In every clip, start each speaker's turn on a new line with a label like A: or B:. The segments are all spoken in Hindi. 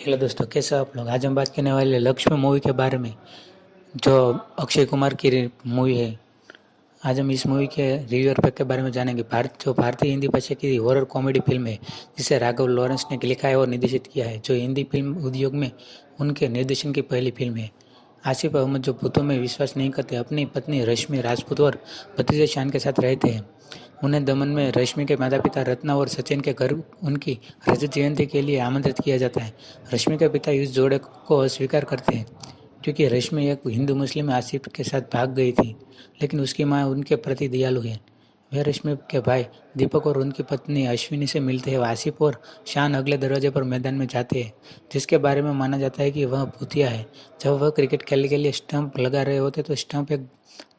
A: हेलो दोस्तों, कैसे हो आप लोग। आज हम बात करने वाले लक्ष्मी मूवी के बारे में, जो अक्षय कुमार की मूवी है। आज हम इस मूवी के रिव्यू और पैक के बारे में जानेंगे। भारतीय हिंदी भाषा की हॉरर कॉमेडी फिल्म है, जिसे राघव लॉरेंस ने लिखा है और निर्देशित किया है, जो हिंदी फिल्म उद्योग में उनके निर्देशन की पहली फिल्म है। आसिफ अहमद, जो भूतों में विश्वास नहीं करते, अपनी पत्नी रश्मि राजपूत और भतीजे शान के साथ रहते हैं। उन्हें दमन में रश्मि के माता पिता रत्ना और सचिन के घर उनकी रजत जयंती के लिए आमंत्रित किया जाता है। रश्मि के पिता इस जोड़े को अस्वीकार करते हैं, क्योंकि रश्मि एक हिंदू मुस्लिम आसिफ के साथ भाग गई थी, लेकिन उसकी मां उनके प्रति दयालु है। वे रश्मि के भाई दीपक और उनकी पत्नी अश्विनी से मिलते हैं। आसिफ और शान अगले दरवाजे पर मैदान में जाते हैं, जिसके बारे में माना जाता है कि वह भूतिया है। जब वह क्रिकेट खेलने के लिए स्टंप लगा रहे होते तो स्टंप एक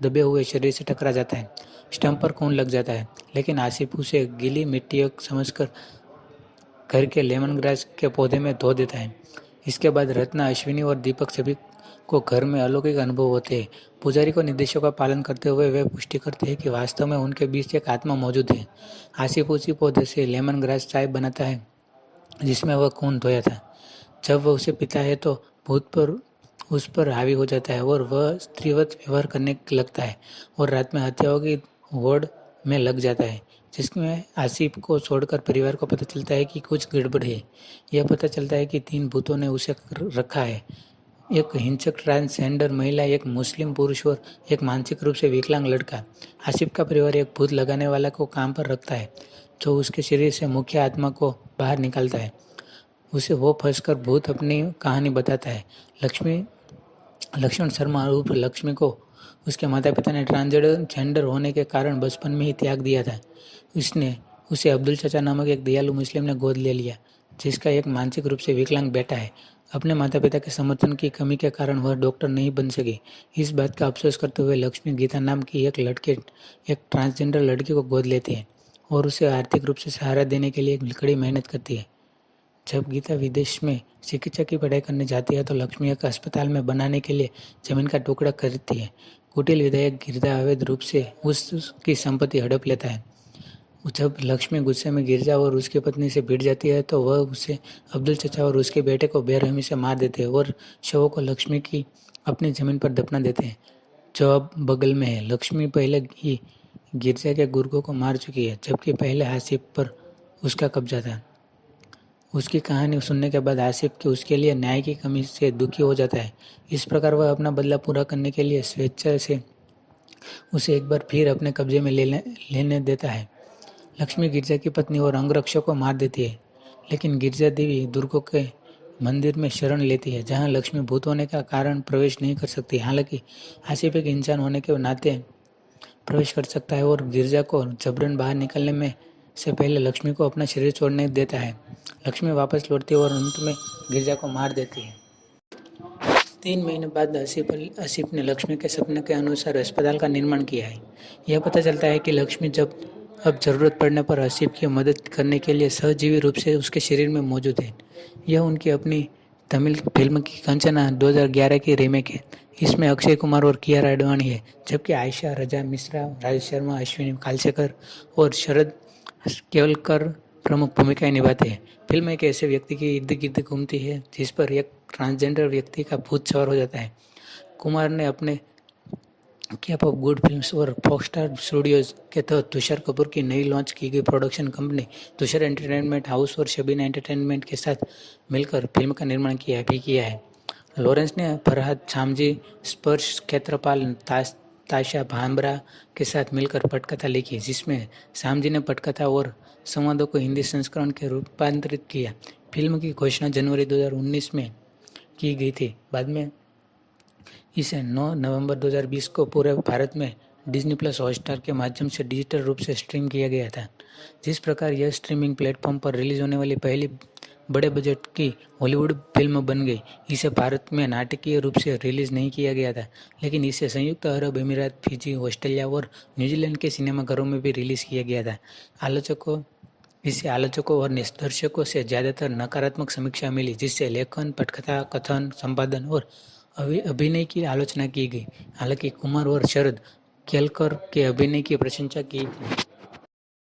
A: दबे हुए शरीर से टकरा जाता है। स्टंप पर खून लग जाता है, लेकिन आसिफ उसे गीली मिट्टी समझकर घर के लेमन ग्रास के पौधे में धो देता है। इसके बाद रत्ना, अश्विनी और दीपक सभी को घर में अलौकिक अनुभव होते हैं। पुजारी को निर्देशों का पालन करते हुए वे पुष्टि करते हैं कि वास्तव में उनके बीच एक आत्मा मौजूद है। आसिफ उसी पौधे से लेमन ग्रास चाय बनाता है जिसमें वह खून धोया था। जब वह उसे पीता है तो भूत पर उस पर हावी हो जाता है और वह स्त्रीवत व्यवहार करने लगता है और रात में हत्याओं की होड़ में लग जाता है, जिसमें आसिफ को छोड़कर परिवार को पता चलता है कि कुछ गड़बड़ है। यह पता चलता है कि 3 भूतों ने उसे रखा है, एक हिंसक ट्रांसजेंडर महिला, एक मुस्लिम पुरुष और एक मानसिक रूप से विकलांग लड़का। आसिफ का परिवार एक भूत लगाने वाला को काम पर रखता है, जो उसके शरीर से मुख्य आत्मा को बाहर निकालता है। उसे वो फंसकर भूत अपनी कहानी बताता है। लक्ष्मण शर्मा उर्फ लक्ष्मी को उसके माता पिता ने ट्रांसजेंडर होने के कारण बचपन में ही त्याग दिया था। उसे अब्दुल चाचा नामक एक दयालु मुस्लिम ने गोद ले लिया, जिसका एक मानसिक रूप से विकलांग बेटा है। अपने माता पिता के समर्थन की कमी के कारण वह डॉक्टर नहीं बन सकी। इस बात का अफसोस करते हुए लक्ष्मी गीता नाम की एक ट्रांसजेंडर लड़की को गोद लेती है और उसे आर्थिक रूप से सहारा देने के लिए एक कड़ी मेहनत करती है। जब गीता विदेश में चिकित्सा की पढ़ाई करने जाती है तो लक्ष्मी एक अस्पताल में बनाने के लिए जमीन का टुकड़ा खरीदती है। कुटिल विधायक गिरजा अवैध रूप से उसकी संपत्ति हड़प लेता है। जब लक्ष्मी गुस्से में गिरजा और उसकी पत्नी से भिड़ जाती है तो वह उसे अब्दुल चचा और उसके बेटे को बेरहमी से मार देते हैं और शवों को लक्ष्मी की अपनी जमीन पर दफना देते हैं, जो अब बगल में है। लक्ष्मी पहले ही गिरजा के गुर्गों को मार चुकी है, जबकि पहले आसिफ पर उसका कब्जा था। उसकी कहानी सुनने के बाद आसिफ के उसके लिए न्याय की कमी से दुखी हो जाता है। इस प्रकार वह अपना बदला पूरा करने के लिए स्वेच्छा से उसे एक बार फिर अपने कब्जे में लेने देता है। लक्ष्मी गिरजा की पत्नी और अंगरक्षक को मार देती है, लेकिन गिरजा देवी दुर्गों के मंदिर में शरण लेती है, जहां लक्ष्मी भूत होने का कारण प्रवेश नहीं कर सकती। हालांकि आसिफ एक इंसान होने के नाते प्रवेश कर सकता है और गिरजा को जबरन बाहर निकलने में से पहले लक्ष्मी को अपना शरीर छोड़ने देता है। लक्ष्मी वापस लौटती है और अंत में गिरजा को मार देती है। 3 महीने बाद आसिफ ने लक्ष्मी के सपने के अनुसार अस्पताल का निर्माण किया है। यह पता चलता है कि लक्ष्मी अब जरूरत पड़ने पर आसिफ की मदद करने के लिए सहजीवी रूप से उसके शरीर में मौजूद है। यह उनकी अपनी तमिल फिल्म की कंचना 2011 की रीमेक है। इसमें अक्षय कुमार और कियारा आडवाणी है, जबकि आयशा, रजा मिश्रा, राजेश शर्मा, अश्विनी कालसेकर और शरद केवलकर प्रमुख भूमिकाएं निभाते हैं। फिल्म एक ऐसे व्यक्ति की इर्द गिर्द घूमती है जिस पर एक ट्रांसजेंडर व्यक्ति का भूत सवार हो जाता है। कुमार ने अपने कैप ऑफ गुड फिल्म्स और फॉक्सस्टार स्टूडियोज के तहत तुषार कपूर की नई लॉन्च की गई production company Tushar entertainment house और शबीना एंटरटेनमेंट के साथ मिलकर फिल्म का निर्माण किया है। लॉरेंस ने फरहाद छामजी, स्पर्श क्षेत्रपाल, ताशा भामरा के साथ मिलकर पटकथा लिखी, जिसमें सामजी ने पटकथा और संवादों को हिंदी संस्करण के रूपांतरित किया। फिल्म की घोषणा जनवरी 2019 में की गई थी। बाद में इसे 9 नवंबर 2020 को पूरे भारत में डिज्नी प्लस हॉटस्टार के माध्यम से डिजिटल रूप से स्ट्रीम किया गया था। जिस प्रकार यह स्ट्रीमिंग प्लेटफॉर्म पर रिलीज होने वाली पहली बड़े बजट की हॉलीवुड फिल्म बन गई। इसे भारत में नाटकीय रूप से रिलीज नहीं किया गया था, लेकिन इसे संयुक्त अरब अमीरात, फिजी, ऑस्ट्रेलिया और न्यूजीलैंड के सिनेमाघरों में भी रिलीज किया गया था। आलोचकों और दर्शकों से ज़्यादातर नकारात्मक समीक्षा मिली, जिससे लेखन, पटकथा, कथन, संपादन और अभिनय की आलोचना की गई। हालांकि कुमार और शरद केलकर के अभिनय की प्रशंसा की थी।